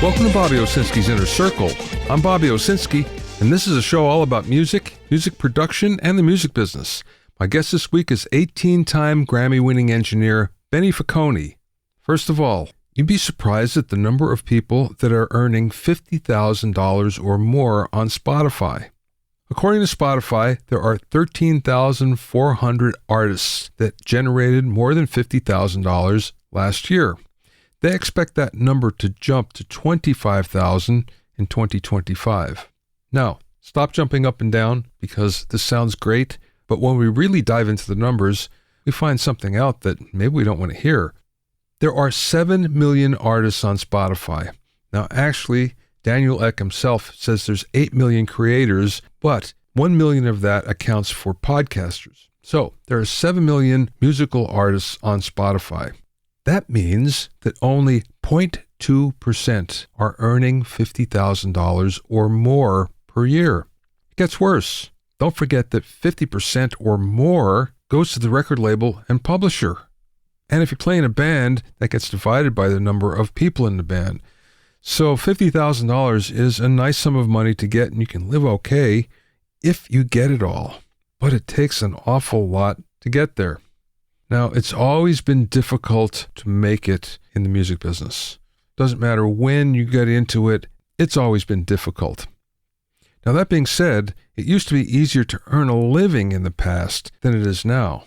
Welcome to Bobby Owsinski's Inner Circle. I'm Bobby Owsinski, and this is a show all about music, music production, and the music business. My guest this week is 18-time Grammy-winning engineer Benny Faccone. First of all, you'd be surprised at the number of people that are earning $50,000 or more on Spotify. According to Spotify, there are 13,400 artists that generated more than $50,000 last year. They expect that number to jump to 25,000 in 2025. Now, stop jumping up and down because this sounds great, but when we really dive into the numbers, we find something out that maybe we don't want to hear. There are 7 million artists on Spotify. Now, actually, Daniel Ek himself says there's 8 million creators, but 1 million of that accounts for podcasters. So there are 7 million musical artists on Spotify. That means that only 0.2% are earning $50,000 or more per year. It gets worse. Don't forget that 50% or more goes to the record label and publisher. And if you play in a band, that gets divided by the number of people in the band. So $50,000 is a nice sum of money to get, and you can live okay if you get it all. But it takes an awful lot to get there. Now, it's always been difficult to make it in the music business. Doesn't matter when you get into it, it's always been difficult. Now, that being said, it used to be easier to earn a living in the past than it is now.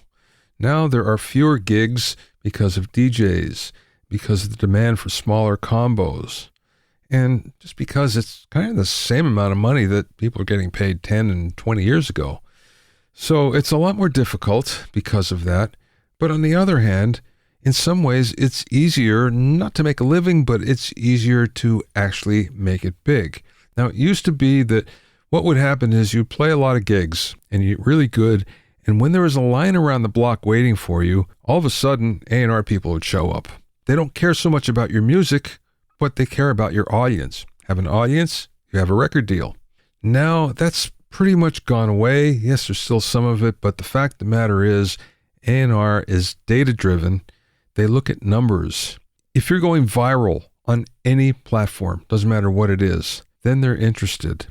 Now there are fewer gigs because of DJs, because of the demand for smaller combos, and just because it's kind of the same amount of money that people are getting paid 10 and 20 years ago. So it's a lot more difficult because of that. But on the other hand, in some ways, it's easier not to make a living, but it's easier to actually make it big. Now, it used to be that what would happen is you'd play a lot of gigs and you're really good. And when there was a line around the block waiting for you, all of a sudden, A&R people would show up. They don't care so much about your music, but they care about your audience. Have an audience, you have a record deal. Now, that's pretty much gone away. Yes, there's still some of it, but the fact of the matter is, A&R is data-driven. They look at numbers. If you're going viral on any platform, doesn't matter what it is, then they're interested.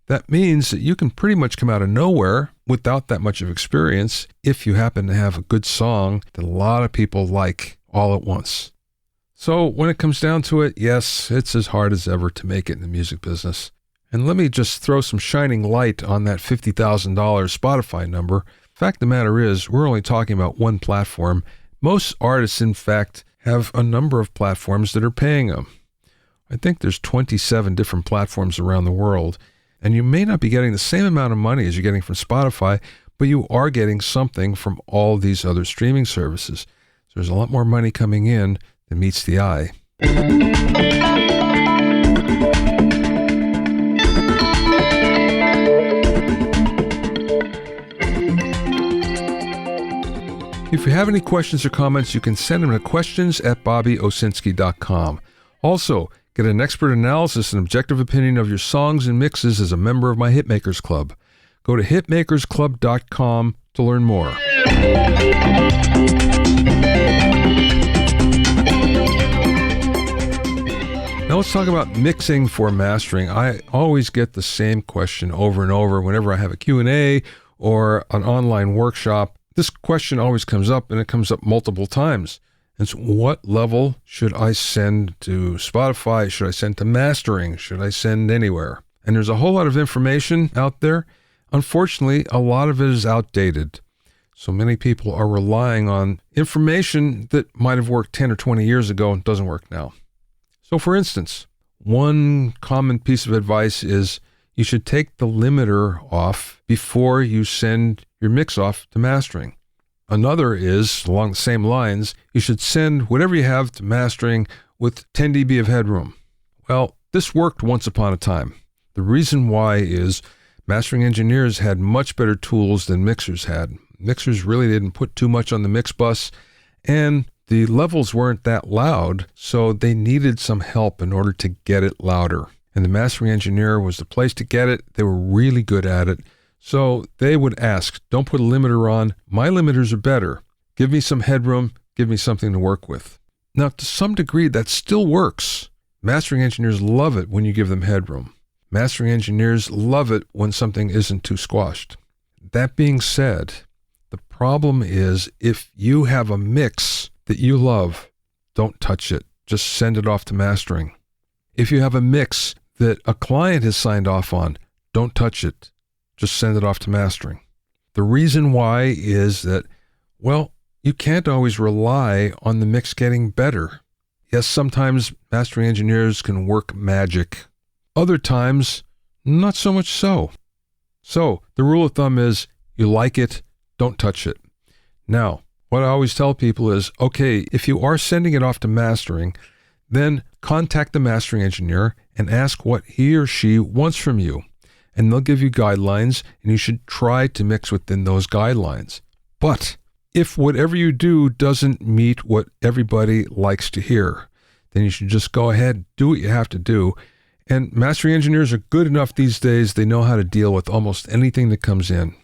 That means that you can pretty much come out of nowhere without that much of experience if you happen to have a good song that a lot of people like all at once. So when it comes down to it, yes, it's as hard as ever to make it in the music business. And let me just throw some shining light on that $50,000 Spotify number. Fact of the matter is, we're only talking about one platform. Most artists, in fact, have a number of platforms that are paying them. I think there's 27 different platforms around the world, and you may not be getting the same amount of money as you're getting from Spotify, but you are getting something from all these other streaming services. So there's a lot more money coming in than meets the eye. If you have any questions or comments, you can send them to questions@bobbyowsinski.com. Also, get an expert analysis and objective opinion of your songs and mixes as a member of my Hitmakers Club. Go to hitmakersclub.com to learn more. Now let's talk about mixing for mastering. I always get the same question over and over whenever I have a Q&A or an online workshop. This question always comes up, and it comes up multiple times. It's what level should I send to Spotify? Should I send to mastering? Should I send anywhere? And there's a whole lot of information out there. Unfortunately, a lot of it is outdated. So many people are relying on information that might have worked 10 or 20 years ago and doesn't work now. So for instance, one common piece of advice is you should take the limiter off before you send your mix off to mastering. Another is, along the same lines, you should send whatever you have to mastering with 10 dB of headroom. Well, this worked once upon a time. The reason why is mastering engineers had much better tools than mixers had. Mixers really didn't put too much on the mix bus, and the levels weren't that loud, so they needed some help in order to get it louder. And the mastering engineer was the place to get it. They were really good at it. So they would ask, don't put a limiter on. My limiters are better. Give me some headroom. Give me something to work with. Now, to some degree, that still works. Mastering engineers love it when you give them headroom. Mastering engineers love it when something isn't too squashed. That being said, the problem is if you have a mix that you love, don't touch it. Just send it off to mastering. If you have a mix that a client has signed off on, don't touch it. Just send it off to mastering. The reason why is that, well, you can't always rely on the mix getting better. Yes, sometimes mastering engineers can work magic. Other times, not so much so. So, the rule of thumb is, you like it, don't touch it. Now, what I always tell people is, okay, if you are sending it off to mastering, then contact the mastering engineer and ask what he or she wants from you. And they'll give you guidelines, and you should try to mix within those guidelines. But if whatever you do doesn't meet what everybody likes to hear, then you should just go ahead, do what you have to do. And mastering engineers are good enough these days, they know how to deal with almost anything that comes in.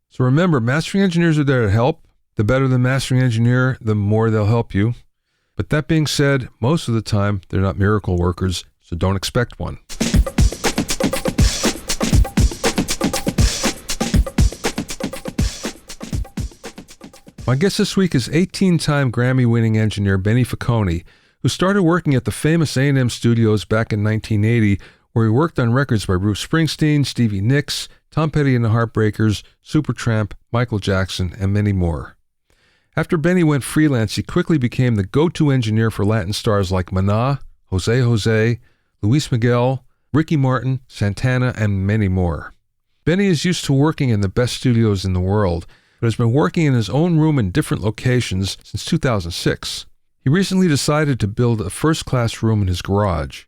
So remember, mastering engineers are there to help. The better the mastering engineer, the more they'll help you. But that being said, most of the time, they're not miracle workers, so don't expect one. My guest this week is 18-time Grammy-winning engineer Benny Faccone, who started working at the famous A&M Studios back in 1980, where he worked on records by Bruce Springsteen, Stevie Nicks, Tom Petty and the Heartbreakers, Supertramp, Michael Jackson, and many more. After Benny went freelance, he quickly became the go-to engineer for Latin stars like Maná, Jose, Luis Miguel, Ricky Martin, Santana, and many more. Benny is used to working in the best studios in the world, but has been working in his own room in different locations since 2006. He recently decided to build a first-class room in his garage.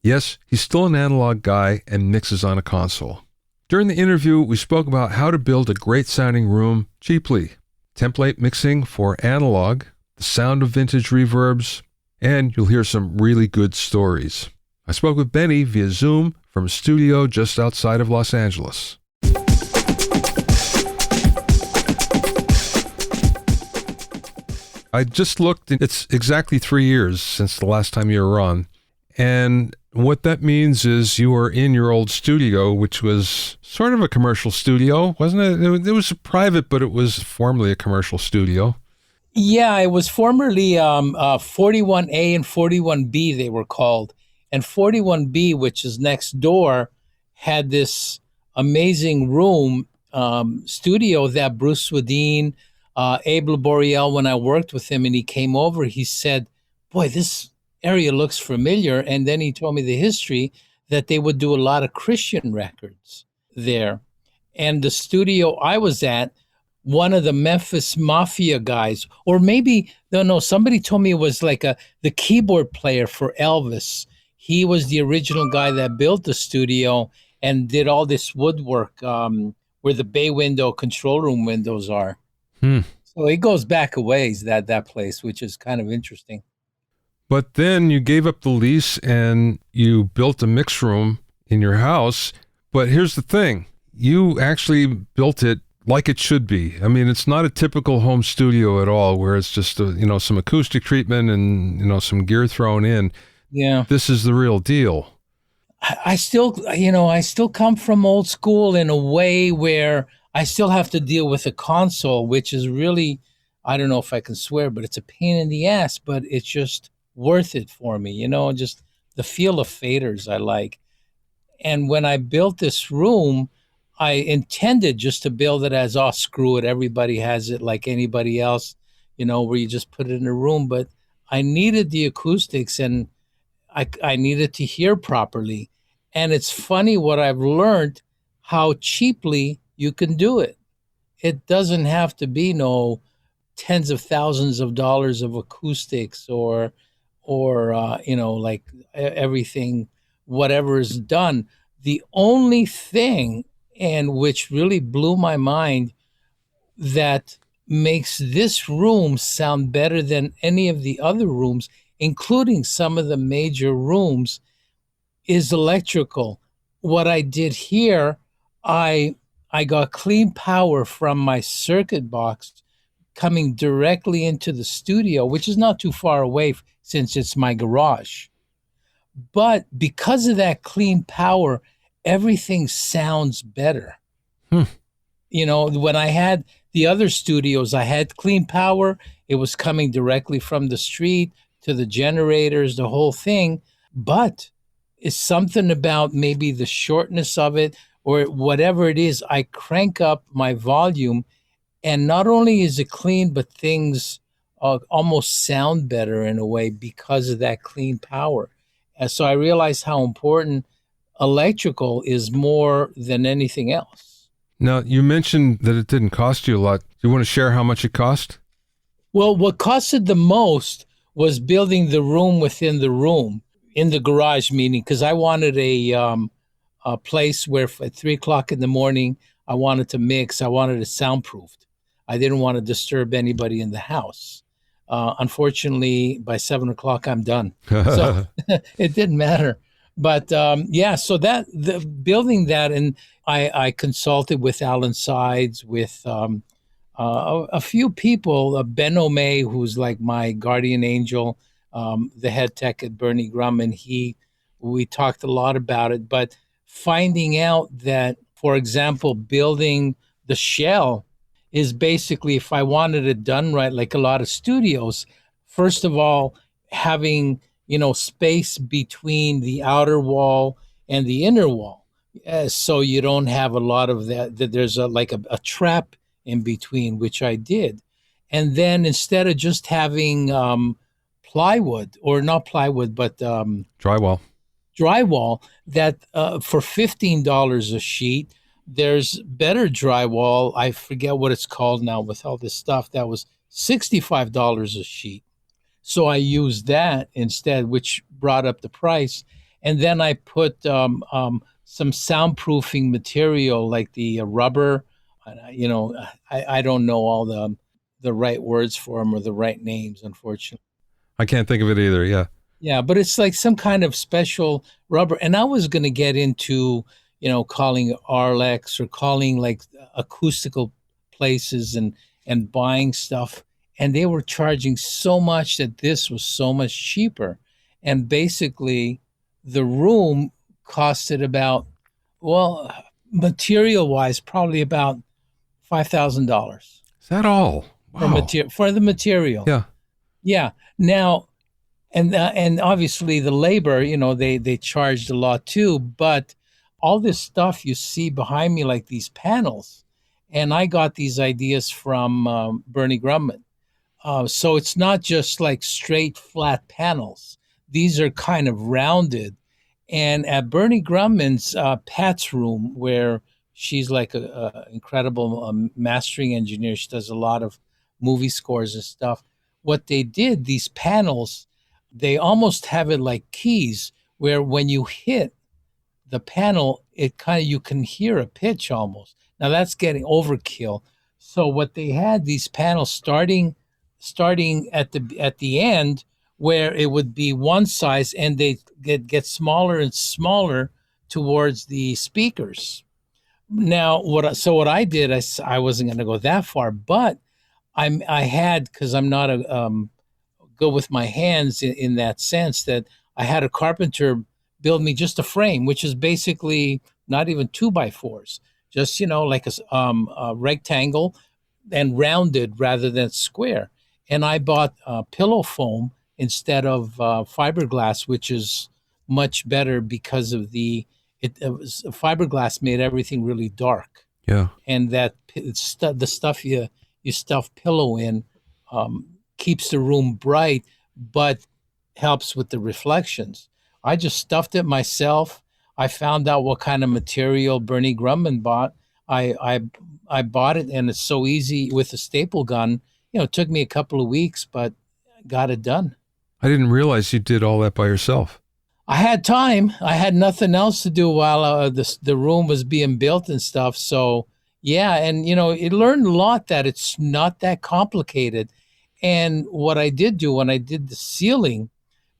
Yes, he's still an analog guy and mixes on a console. During the interview, we spoke about how to build a great-sounding room cheaply, template mixing for analog, the sound of vintage reverbs, and you'll hear some really good stories. I spoke with Benny via Zoom from a studio just outside of Los Angeles. I just looked, it's exactly 3 years since the last time you were on. And what that means is you were in your old studio, which was sort of a commercial studio, wasn't it? It was private, but it was formerly a commercial studio. Yeah, it was formerly 41A and 41B, they were called. And 41B, which is next door, had this amazing room, studio that Bruce Swedien, Abe Laboriel, when I worked with him and he came over, he said, boy, this area looks familiar. And then he told me the history that they would do a lot of Christian records there. And the studio I was at, one of the Memphis Mafia guys, or maybe, no, somebody told me it was like the keyboard player for Elvis. He was the original guy that built the studio and did all this woodwork where the bay window control room windows are. So it goes back a ways, that place, which is kind of interesting. But then you gave up the lease and you built a mix room in your house. But here's the thing. You actually built it like it should be. I mean, it's not a typical home studio at all where it's just, some acoustic treatment and, some gear thrown in. Yeah. This is the real deal. I still come from old school in a way where I still have to deal with a console, which is really, I don't know if I can swear, but it's a pain in the ass, but it's just worth it for me, just the feel of faders I like. And when I built this room, I intended just to build it as, oh, screw it, everybody has it like anybody else, where you just put it in a room. But I needed the acoustics and I needed to hear properly. And it's funny what I've learned, how cheaply you can do it. It doesn't have to be no tens of thousands of dollars of acoustics or like everything, whatever is done. The only thing, and which really blew my mind, that makes this room sound better than any of the other rooms, including some of the major rooms, is electrical. What I did here, I got clean power from my circuit box coming directly into the studio, which is not too far away since it's my garage. But because of that clean power, everything sounds better. Hmm. When I had the other studios, I had clean power. It was coming directly from the street to the generators, the whole thing. But it's something about maybe the shortness of it or whatever it is. I crank up my volume, and not only is it clean, but things almost sound better in a way because of that clean power. And so I realized how important electrical is more than anything else. Now, you mentioned that it didn't cost you a lot. Do you want to share how much it cost? Well, what costed the most was building the room within the room in the garage, meaning because I wanted a place where at 3 o'clock in the morning, I wanted to mix. I wanted it soundproofed. I didn't want to disturb anybody in the house. Unfortunately, by 7 o'clock, I'm done. So it didn't matter. But so the building that, and I consulted with Alan Sides, with a few people, Ben O'May, who's like my guardian angel, the head tech at Bernie Grumman. We talked a lot about it, but finding out that, for example, building the shell is basically, if I wanted it done right, like a lot of studios, first of all, having, space between the outer wall and the inner wall. So you don't have a lot of that there's a trap in between, which I did. And then instead of just having plywood, or not plywood, but Drywall. that for $15 a sheet, there's better drywall. I forget what it's called now with all this stuff. That was $65 a sheet. So I used that instead, which brought up the price. And then I put some soundproofing material like the rubber. I don't know all the right words for them or the right names, unfortunately. I can't think of it either. Yeah. Yeah, but it's like some kind of special rubber. And I was going to get into, calling Arlex or calling like acoustical places and buying stuff. And they were charging so much that this was so much cheaper. And basically, the room costed about, well, material-wise, probably about $5,000 Is that all? Wow. for the material. Yeah. Yeah. Now, and obviously the labor, they charged a lot too. But all this stuff you see behind me, like these panels, and I got these ideas from Bernie Grumman. So it's not just like straight flat panels. These are kind of rounded. And at Bernie Grumman's Pat's room, where she's like a incredible mastering engineer, she does a lot of movie scores and stuff. What they did, these panels, they almost have it like keys, where when you hit the panel, you can hear a pitch almost. Now that's getting overkill. So what they had, these panels starting at the end, where it would be one size, and they get smaller and smaller towards the speakers. Now, what I did, I wasn't going to go that far, but I had, because I'm not good with my hands in that sense, that I had a carpenter build me just a frame, which is basically not even 2x4s, just like a rectangle and rounded rather than square. And I bought pillow foam instead of fiberglass, which is much better because of fiberglass made everything really dark. Yeah. And that the stuff you stuff pillow in keeps the room bright, but helps with the reflections. I just stuffed it myself. I found out what kind of material Bernie Grumman bought. I bought it, and it's so easy with a staple gun. It took me a couple of weeks, but got it done. I didn't realize you did all that by yourself. I had time. I had nothing else to do while the room was being built and stuff. So, yeah, and, it learned a lot that it's not that complicated. And what I did do when I did the ceiling,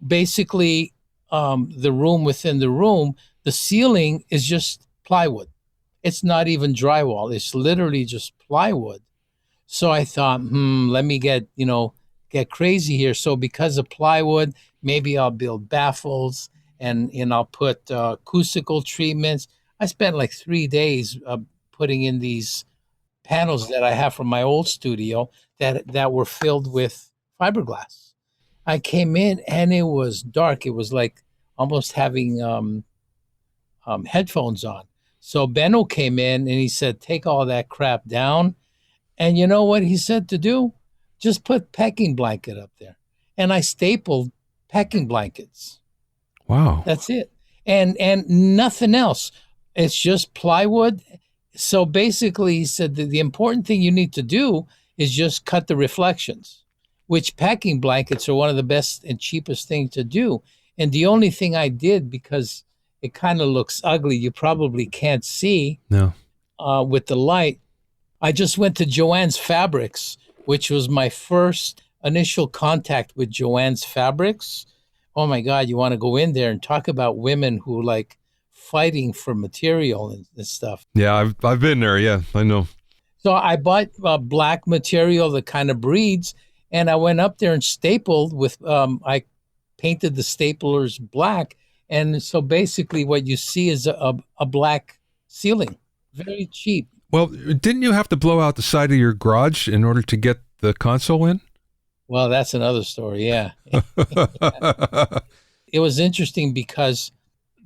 basically the room within the room, the ceiling is just plywood. It's not even drywall. It's literally just plywood. So I thought, let me get crazy here. So because of plywood, maybe I'll build baffles and I'll put acoustical treatments. I spent like 3 days putting in these panels that I have from my old studio that were filled with fiberglass. I came in and it was dark. It was like almost having headphones on. So Benno came in and he said, "Take all that crap down." And you know what he said to do? Just put packing blanket up there. And I stapled packing blankets. Wow. That's it. And nothing else. It's just plywood. So basically, he said that the important thing you need to do is just cut the reflections, which packing blankets are one of the best and cheapest things to do. And the only thing I did, because it kind of looks ugly, you probably can't see No. with the light, I just went to Joann's Fabrics, which was my first initial contact with Joann's Fabrics. Oh my God, you want to go in there and talk about women who like fighting for material and stuff. Yeah, I've been there. Yeah, I know. So I bought black material that kind of breeds, and I went up there and stapled with, I painted the staplers black. And so basically what you see is a black ceiling, very cheap. Well, didn't you have to blow out the side of your garage in order to get the console in? Well, that's another story. Yeah. It was interesting because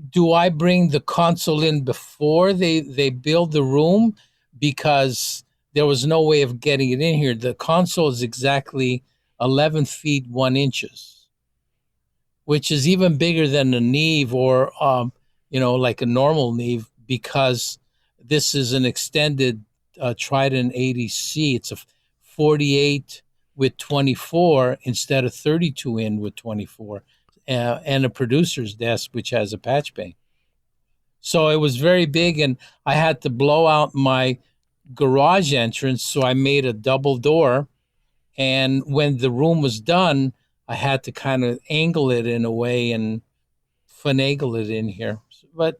do I bring the console in before they build the room? Because there was no way of getting it in here. The console is exactly 11 feet 1 inches, which is even bigger than a Neve or, like a normal Neve, because this is an extended Trident 80C. It's a 48 with 24 instead of 32 in with 24, and a producer's desk, which has a patch bay. So it was very big, and I had to blow out my garage entrance, so I made a double door. And when the room was done, I had to kind of angle it in a way and finagle it in here. But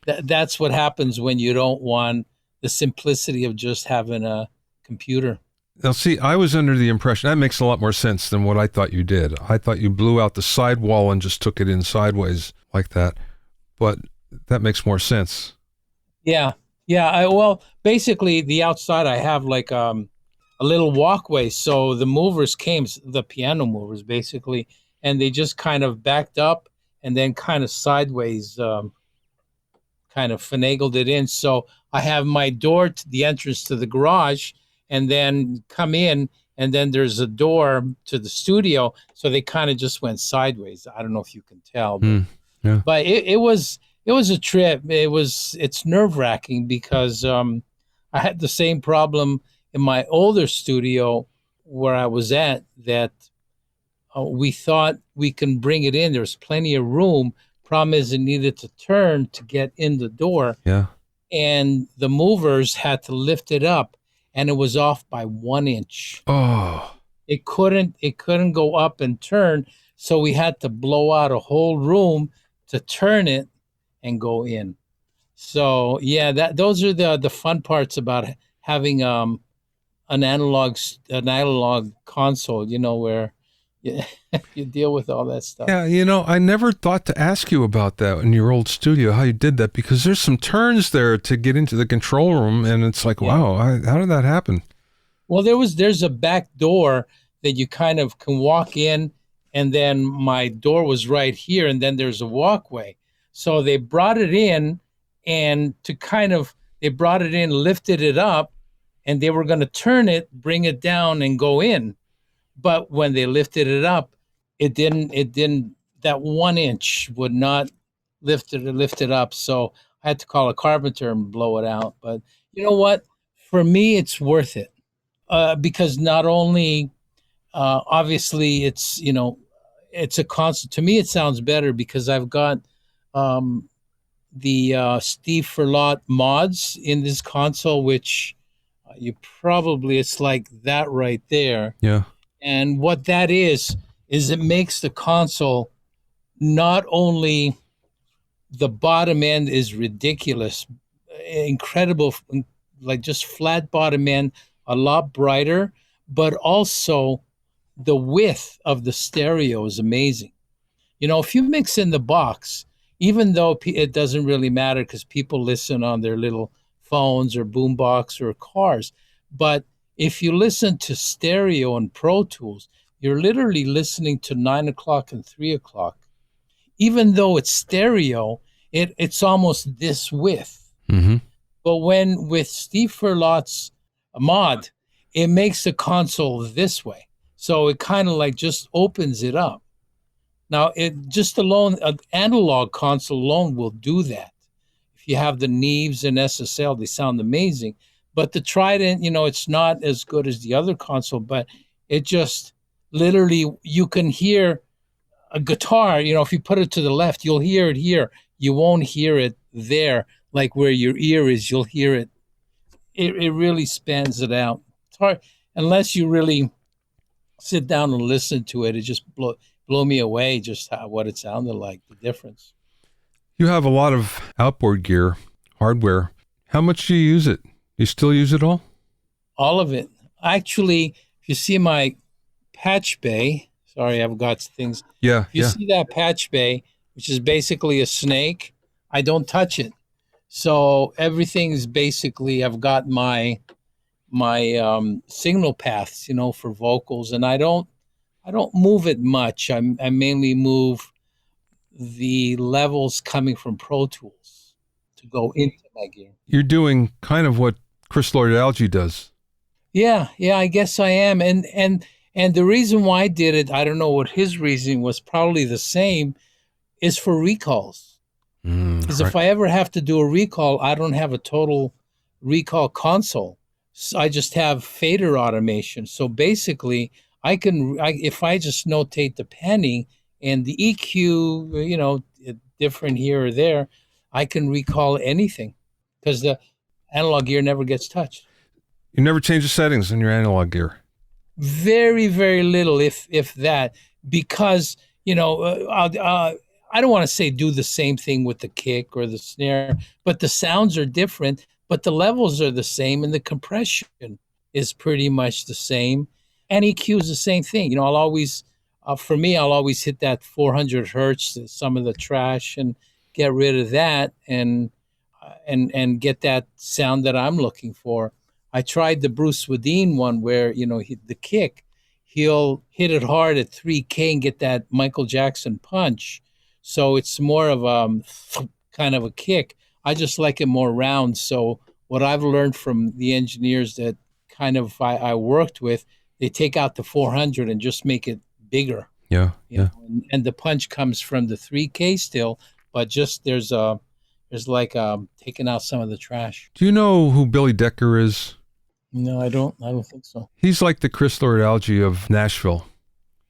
that's what happens when you don't want the simplicity of just having a computer. Now, see, I was under the impression that makes a lot more sense than what I thought you did. I thought you blew out the side wall and just took it in sideways like that. But that makes more sense. Yeah. Well, basically, the outside, I have like a little walkway. So the movers came, the piano movers, basically, and they just kind of backed up and then kind of sideways kind of finagled it in. So I have my door to the entrance to the garage, and then come in, and then there's a door to the studio. So they kind of just went sideways. I don't know if you can tell, but it was a trip. It's nerve-wracking because I had the same problem in my older studio where I was at, that we thought we can bring it in. There's plenty of room. Problem is, it needed to turn to get in the door. Yeah. And the movers had to lift it up, and it was off by 1 inch. Oh. It couldn't go up and turn, so we had to blow out a whole room to turn it and go in. So yeah, those are the fun parts about having an analog console, where you deal with all that stuff. Yeah, I never thought to ask you about that in your old studio, how you did that, because there's some turns there to get into the control room, and it's like, wow, how did that happen? Well, there's a back door that you kind of can walk in, and then my door was right here, and then there's a walkway. So they brought it in, and they brought it in, lifted it up, and they were going to turn it, bring it down, and go in. But when they lifted it up, it didn't, that 1 inch would not lift it up. So I had to call a carpenter and blow it out. But you know what? For me, it's worth it. Because not only, obviously it's a constant. To me, it sounds better because I've got the Steve Furlot mods in this console, which it's like that right there. Yeah. And what that is it makes the console, not only the bottom end is ridiculous, incredible, like just flat bottom end, a lot brighter, but also the width of the stereo is amazing. If you mix in the box, even though it doesn't really matter because people listen on their little phones or boombox or cars, but if you listen to stereo and Pro Tools, you're literally listening to 9 o'clock and 3 o'clock. Even though it's stereo, it's almost this width. Mm-hmm. But when with Steve Furlot's mod, it makes the console this way. So it kind of like just opens it up. Now, it just alone, an analog console alone will do that. If you have the Neves and SSL, they sound amazing. But the Trident, it's not as good as the other console, but it just literally, you can hear a guitar, if you put it to the left, you'll hear it here. You won't hear it there, like where your ear is, you'll hear it. It really spans it out. It's hard, unless you really sit down and listen to it. It just blow me away just what it sounded like, the difference. You have a lot of outboard gear, hardware. How much do you use it? You still use it all? All of it. Actually, if you see my patch bay, sorry, I've got things. Yeah. If you see that patch bay, which is basically a snake, I don't touch it. So everything is basically, I've got my signal paths, for vocals, and I don't move it much. I mainly move the levels coming from Pro Tools to go into my gear. You're doing kind of what Chris Lord-Alge does. Yeah, I guess I am. And the reason why I did it, I don't know what his reasoning was, probably the same, is for recalls. Because if I ever have to do a recall, I don't have a total recall console. So I just have fader automation. So basically, if I just notate the panning and the EQ, different here or there, I can recall anything because the analog gear never gets touched. You never change the settings in your analog gear? Very, very little, if that, because, I don't want to say do the same thing with the kick or the snare, but the sounds are different, but the levels are the same and the compression is pretty much the same. And EQ is the same thing. I'll always hit that 400 hertz, some of the trash, and get rid of that and get that sound that I'm looking for. I tried the Bruce Springsteen one where, the kick, he'll hit it hard at 3K and get that Michael Jackson punch. So it's more of kind of a kick. I just like it more round. So what I've learned from the engineers that kind of I worked with, they take out the 400 and just make it bigger. Yeah. And the punch comes from the 3K still, but just there's like taking out some of the trash. Do you know who Billy Decker is? No, I don't think so. He's like the Chris Lord-Alge of Nashville.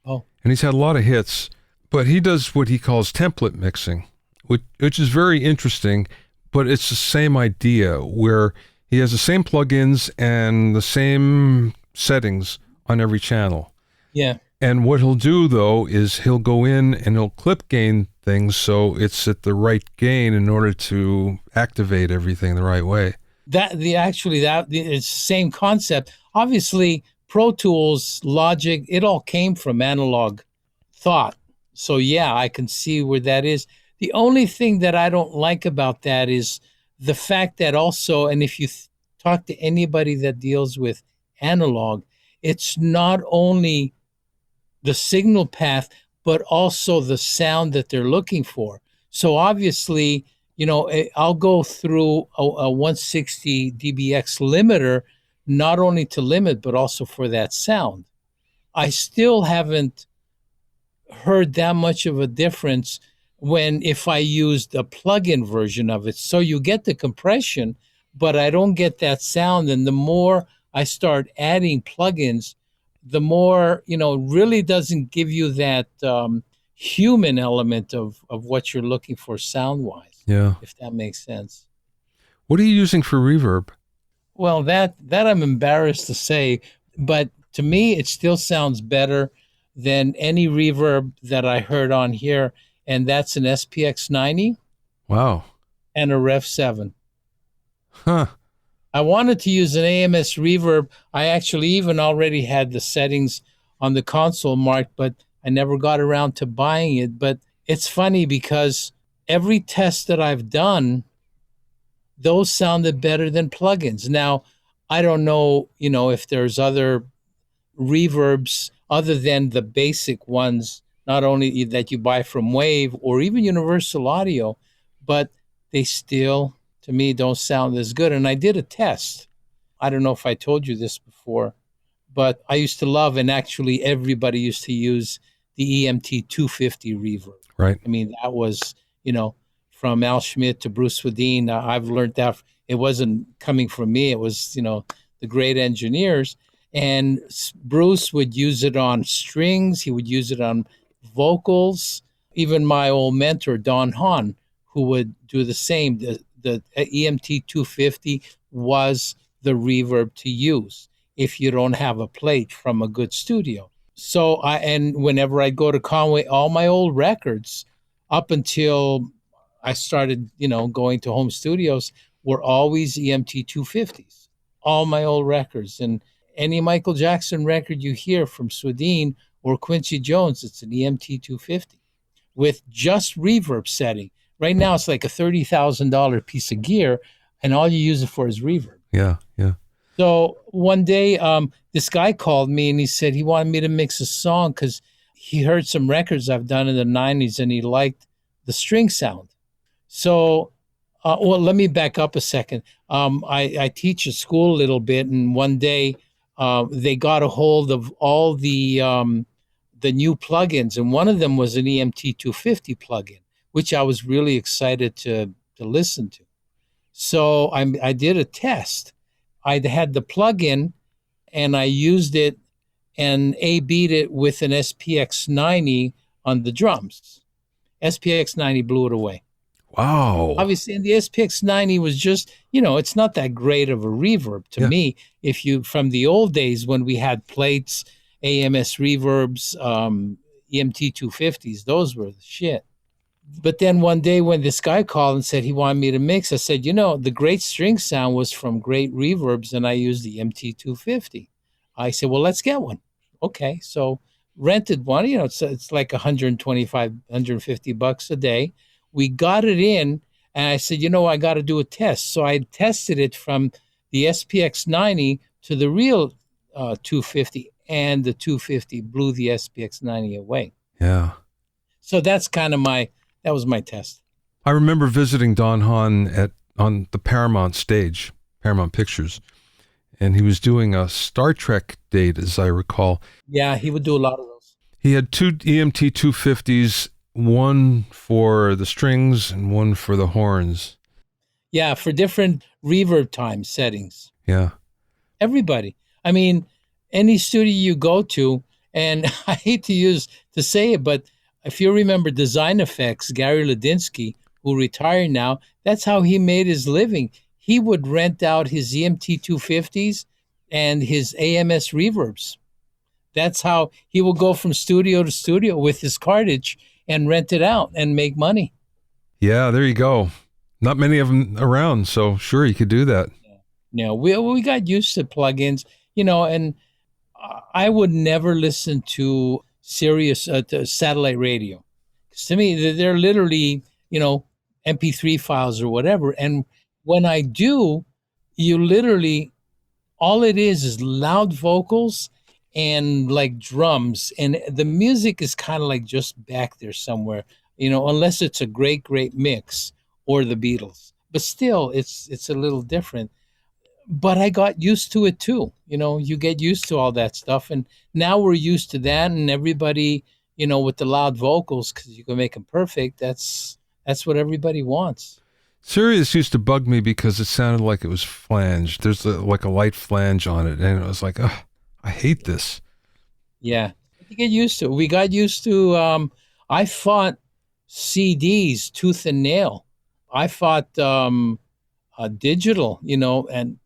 Oh. And he's had a lot of hits, but he does what he calls template mixing, which is very interesting, but it's the same idea where he has the same plugins and the same settings on every channel. Yeah. And what he'll do, though, is he'll go in and he'll clip gain things so it's at the right gain in order to activate everything the right way. It's the same concept. Obviously, Pro Tools, Logic, it all came from analog thought. So yeah, I can see where that is. The only thing that I don't like about that is the fact that also, and if you talk to anybody that deals with analog, it's not only the signal path, but also the sound that they're looking for. So obviously, I'll go through a 160 dBx limiter, not only to limit, but also for that sound. I still haven't heard that much of a difference if I used a plug-in version of it. So you get the compression, but I don't get that sound. And the more I start adding plugins, the more, really doesn't give you that human element of what you're looking for sound-wise. Yeah. If that makes sense. What are you using for reverb? Well, that I'm embarrassed to say, but to me, it still sounds better than any reverb that I heard on here, and that's an SPX 90. Wow. And a Rev 7. Huh. I wanted to use an AMS reverb. I actually even already had the settings on the console marked, but I never got around to buying it. But it's funny because every test that I've done, those sounded better than plugins. Now, I don't know, if there's other reverbs other than the basic ones, not only that you buy from Wave or even Universal Audio, but they still, to me, don't sound as good. And I did a test. I don't know if I told you this before, but I used to love, and actually everybody used to use the EMT 250 reverb. Right. I mean, that was, from Al Schmidt to Bruce Springsteen. I've learned that it wasn't coming from me. It was, the great engineers. And Bruce would use it on strings. He would use it on vocals. Even my old mentor, Don Hahn, who would do the same. The EMT 250 was the reverb to use if you don't have a plate from a good studio. So and whenever I go to Conway, all my old records up until I started, going to home studios were always EMT 250s. All my old records. And any Michael Jackson record you hear from Swedin or Quincy Jones, it's an EMT 250 with just reverb setting. Right now, it's like a $30,000 piece of gear, and all you use it for is reverb. Yeah, yeah. So one day, this guy called me and he said he wanted me to mix a song because he heard some records I've done in the 90s and he liked the string sound. So, let me back up a second. I teach at school a little bit, and one day they got a hold of all the new plugins, and one of them was an EMT 250 plugin, which I was really excited to listen to. So I did a test. I had the plugin, and I used it and A-B'd it with an SPX 90 on the drums. SPX 90 blew it away. Wow. Obviously, and the SPX 90 was just, it's not that great of a reverb to me. If you, from the old days when we had plates, AMS reverbs, EMT 250s, those were the shit. But then one day when this guy called and said he wanted me to mix, I said, the great string sound was from great reverbs, and I used the EMT 250. I said, well, let's get one. Okay, so rented one. It's like $125, $150 a day. We got it in, and I said, I got to do a test. So I tested it from the SPX 90 to the real 250, and the 250 blew the SPX 90 away. Yeah. So that's kind of that was my test. I remember visiting Don Hahn on the Paramount stage, Paramount Pictures, and he was doing a Star Trek date, as I recall. Yeah, he would do a lot of those. He had two EMT 250s, one for the strings and one for the horns. Yeah, for different reverb time settings. Yeah. Everybody. I mean, any studio you go to, and I hate to say it, but if you remember Design Effects, Gary Ladinsky, who retired now, that's how he made his living. He would rent out his EMT 250s and his AMS reverbs. That's how he would go from studio to studio with his cartridge and rent it out and make money. Yeah, there you go. Not many of them around, so sure, you could do that. No, we got used to plugins, and I would never listen to Sirius to satellite radio. 'Cause to me, they're literally, MP3 files or whatever. And when I do, you literally, all it is loud vocals and like drums, and the music is kind of like just back there somewhere, unless it's a great mix or the Beatles. But still, it's a little different. But I got used to it too. You get used to all that stuff, and now we're used to that. And everybody, with the loud vocals, because you can make them perfect. That's what everybody wants. Sirius used to bug me because it sounded like it was flanged. There's like a light flange on it, and it was like, ugh, I hate this. Yeah, you get used to it. We got used to. I fought CDs tooth and nail. I fought digital, and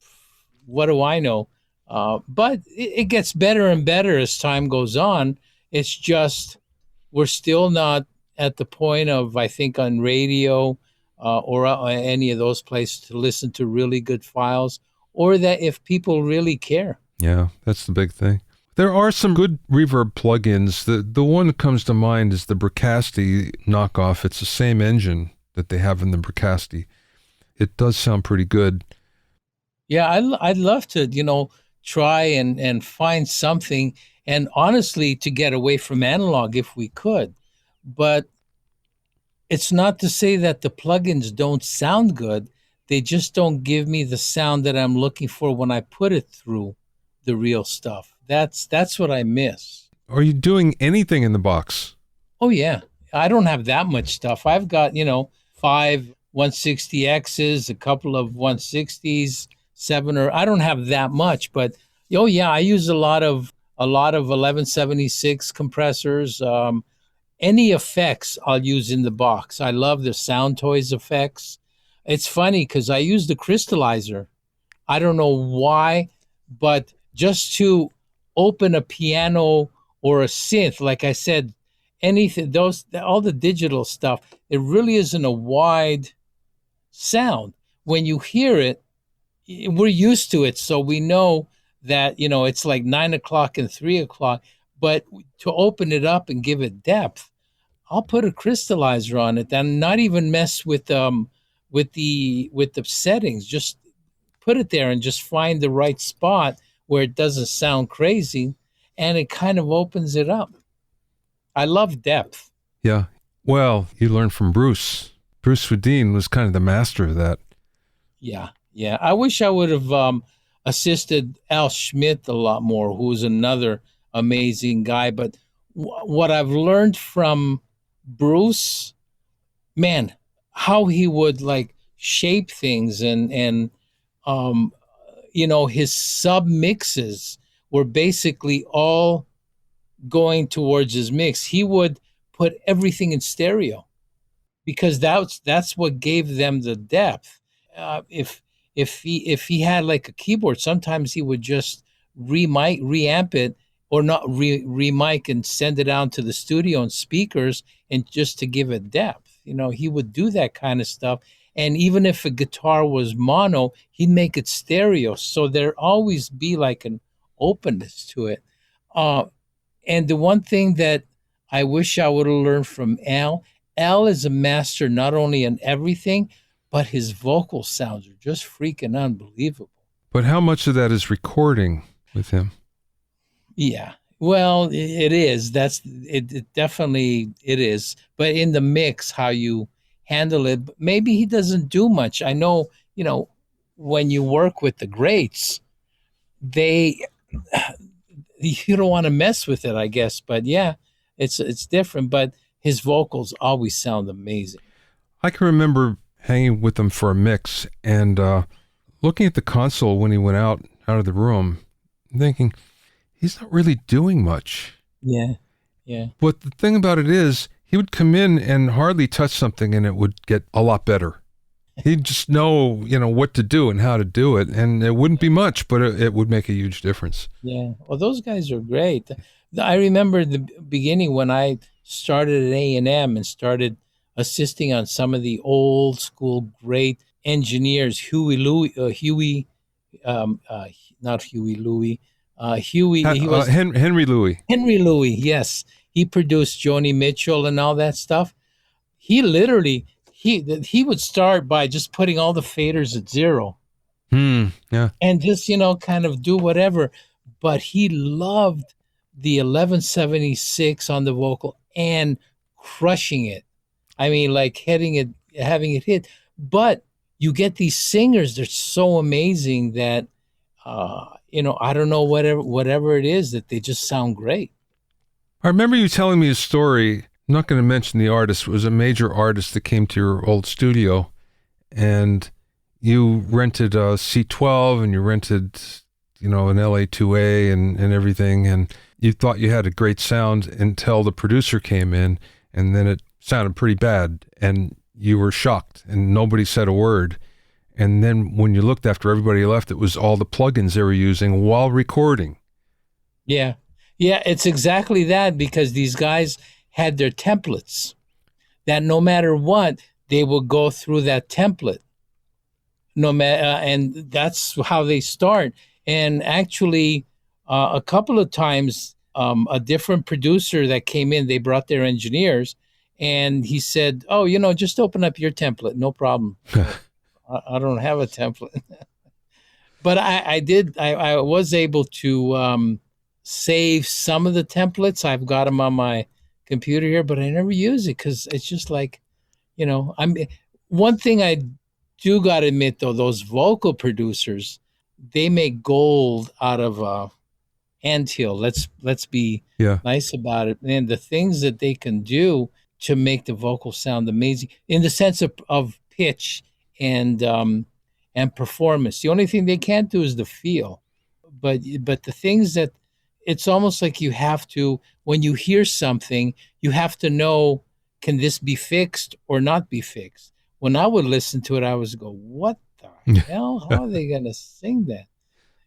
what do I know? But it gets better and better as time goes on. It's just we're still not at the point of, I think, on radio or any of those places to listen to really good files, or that if people really care. Yeah, that's the big thing. There are some good reverb plugins. The one that comes to mind is the Bricasti knockoff. It's the same engine that they have in the Bricasti. It does sound pretty good. Yeah, I'd love to, try and find something, and honestly, to get away from analog if we could. But it's not to say that the plugins don't sound good. They just don't give me the sound that I'm looking for when I put it through the real stuff. That's what I miss. Are you doing anything in the box? Oh yeah. I don't have that much stuff. I've got, 5 160Xs, a couple of 160s, 7, or I don't have that much, but oh yeah, I use a lot of 1176 compressors. Any effects I'll use in the box. I love the Sound Toys effects. It's funny because I use the crystallizer. I don't know why, but just to open a piano or a synth, like I said, anything, all the digital stuff, it really isn't a wide sound. When you hear it, we're used to it, so we know that, it's like 9 o'clock and 3 o'clock, but to open it up and give it depth, I'll put a crystallizer on it and not even mess with the settings. Just put it there and just find the right spot where it doesn't sound crazy, and it kind of opens it up. I love depth. Yeah. Well, you learned from Bruce. Bruce Springsteen was kind of the master of that. Yeah. Yeah. I wish I would have assisted Al Schmidt a lot more, who's another amazing guy. But what I've learned from Bruce, man, how he would like shape things and his sub mixes were basically all going towards his mix. He would put everything in stereo because that's what gave them the depth. If he had like a keyboard, sometimes he would just reamp it, or not re-mic and send it out to the studio and speakers, and just to give it depth. He would do that kind of stuff. And even if a guitar was mono, he'd make it stereo. So there'd always be like an openness to it. And the one thing that I wish I would have learned from Al is a master not only in everything, but his vocal sounds are just freaking unbelievable. But how much of that is recording with him? Yeah, well, it is. It definitely it is. But in the mix, how you handle it, maybe he doesn't do much. I know, when you work with the greats, you don't want to mess with it, I guess. But yeah, it's different. But his vocals always sound amazing. I can remember hanging with him for a mix and looking at the console when he went out of the room, thinking, he's not really doing much. Yeah, yeah. But the thing about it is, he would come in and hardly touch something and it would get a lot better. He'd just know, what to do and how to do it. And it wouldn't be much, but it would make a huge difference. Yeah. Well, those guys are great. I remember the beginning when I started at A&M and started assisting on some of the old school great engineers, Huey, Henry Louis. Henry Louis, yes. He produced Joni Mitchell and all that stuff. He literally, he would start by just putting all the faders at 0. Yeah. And just, kind of do whatever. But he loved the 1176 on the vocal and crushing it. I mean, like having it hit. But you get these singers, they're so amazing that, I don't know, whatever it is, that they just sound great. I remember you telling me a story. I'm not going to mention the artist. It was a major artist that came to your old studio, and you rented a C12 and you rented, an LA2A and everything, and you thought you had a great sound until the producer came in, and then it sounded pretty bad, and you were shocked, and nobody said a word. And then when you looked after everybody left, it was all the plugins they were using while recording. Yeah. Yeah, it's exactly that, because these guys had their templates that no matter what, they will go through that template. No matter, and that's how they start. And actually, A couple of times, a different producer that came in, they brought their engineers, and he said, "Oh, just open up your template, no problem." I don't have a template, but I did. I was able to save some of the templates. I've got them on my computer here, but I never use it because it's just like, I'm one thing I do got to admit though, those vocal producers, they make gold out of anthill. Let's be Yeah. nice about it. And the things that they can do to make the vocal sound amazing in the sense of pitch and performance. The only thing they can't do is the feel. But the things that it's almost like you have to, when you hear something, you have to know, can this be fixed or not be fixed? When I would listen to it, I was go, what the hell? How are they going to sing that?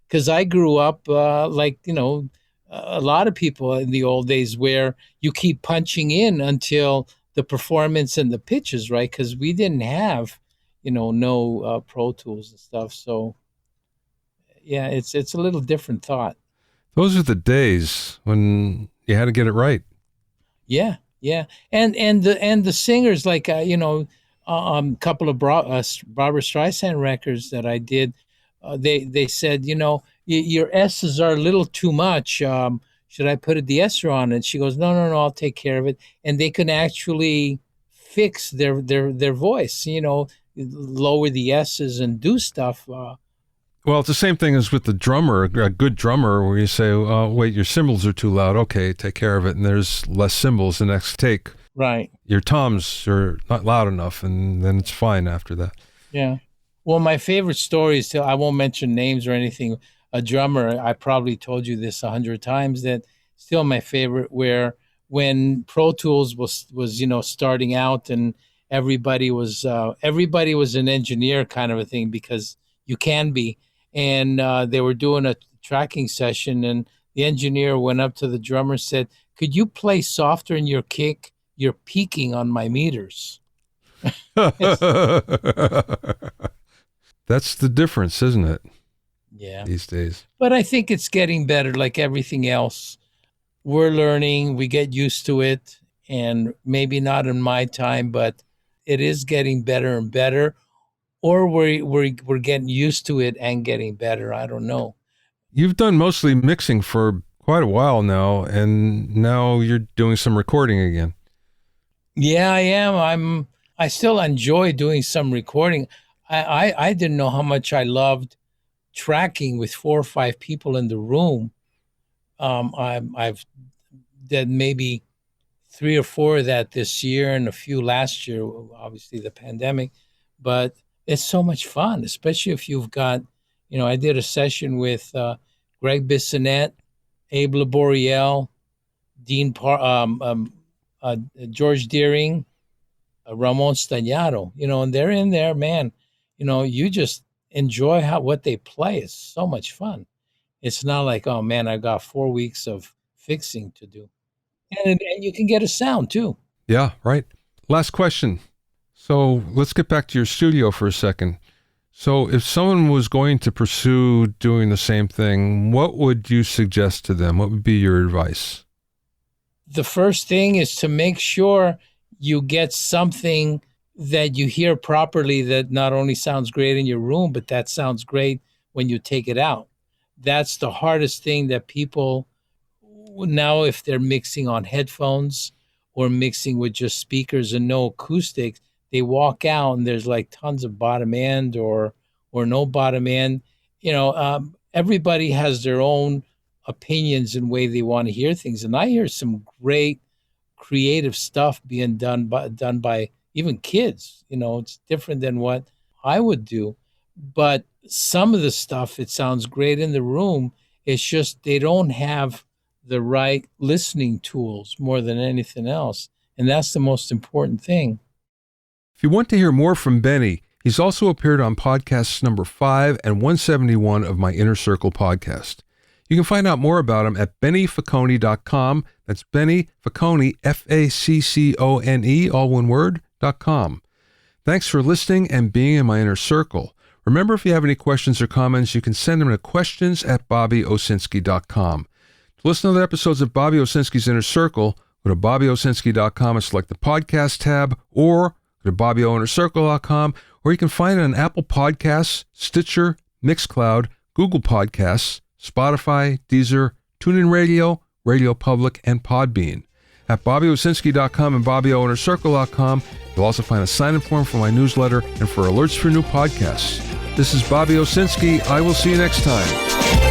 Because I grew up a lot of people in the old days where you keep punching in until the performance and the pitch is right, because we didn't have, no Pro Tools and stuff. So, yeah, it's a little different thought. Those are the days when you had to get it right. Yeah, yeah, and the singers like couple of Barbra Streisand records that I did. They said, your S's are a little too much. Should I put a de-esser on it? She goes, no, I'll take care of it. And they can actually fix their voice, lower the S's and do stuff. Well, it's the same thing as with the drummer, a good drummer, where you say, wait, your cymbals are too loud. Okay, take care of it. And there's less cymbals the next take. Right. Your toms are not loud enough, and then it's fine after that. Yeah. Well, my favorite story is, I won't mention names or anything, a drummer, I probably told you this 100 times, that still my favorite, where when Pro Tools was starting out and everybody was an engineer kind of a thing, because you can be. And they were doing a tracking session, and the engineer went up to the drummer and said, could you play softer in your kick? You're peaking on my meters. That's the difference, isn't it? Yeah. These days. But I think it's getting better, like everything else. We're learning, we get used to it, and maybe not in my time, but it is getting better and better. Or we're getting used to it and getting better. I don't know. You've done mostly mixing for quite a while now, and now you're doing some recording again. Yeah, I am. I still enjoy doing some recording. I didn't know how much I loved tracking with 4 or 5 people in the room. I've done maybe 3 or 4 of that this year and a few last year, obviously the pandemic, but it's so much fun, especially if you've got, I did a session with Greg Bissonette, Abe Laboriel, George Deering, Ramon Stagnaro, and they're in there, man. You just enjoy what they play. It's so much fun. It's not like, oh man, I've got 4 weeks of fixing to do. And you can get a sound too. Yeah, right. Last question. So let's get back to your studio for a second. So if someone was going to pursue doing the same thing, what would you suggest to them? What would be your advice? The first thing is to make sure you get something that you hear properly, that not only sounds great in your room, but that sounds great when you take it out. That's the hardest thing that people now, if they're mixing on headphones or mixing with just speakers and no acoustics, they walk out and there's like tons of bottom end or no bottom end. Everybody has their own opinions and way they want to hear things. And I hear some great creative stuff being done by even kids. It's different than what I would do. But some of the stuff, it sounds great in the room. It's just they don't have the right listening tools more than anything else. And that's the most important thing. If you want to hear more from Benny, he's also appeared on podcasts number 5 and 171 of my Inner Circle podcast. You can find out more about him at bennyfaccone.com. That's Benny Faccone, Faccone, all one word, .com. Thanks for listening and being in my inner circle. Remember, if you have any questions or comments, you can send them to questions@bobbyowsinski.com. To listen to other episodes of Bobby Owsinski's Inner Circle, go to bobbyowsinski.com and select the podcast tab, or go to bobbyoinnercircle.com, or you can find it on Apple Podcasts, Stitcher, Mixcloud, Google Podcasts, Spotify, Deezer, TuneIn Radio, Radio Public, and Podbean. At bobbyowsinski.com and bobbyoinnercircle.com, you'll also find a sign-in form for my newsletter and for alerts for new podcasts. This is Bobby Owsinski. I will see you next time.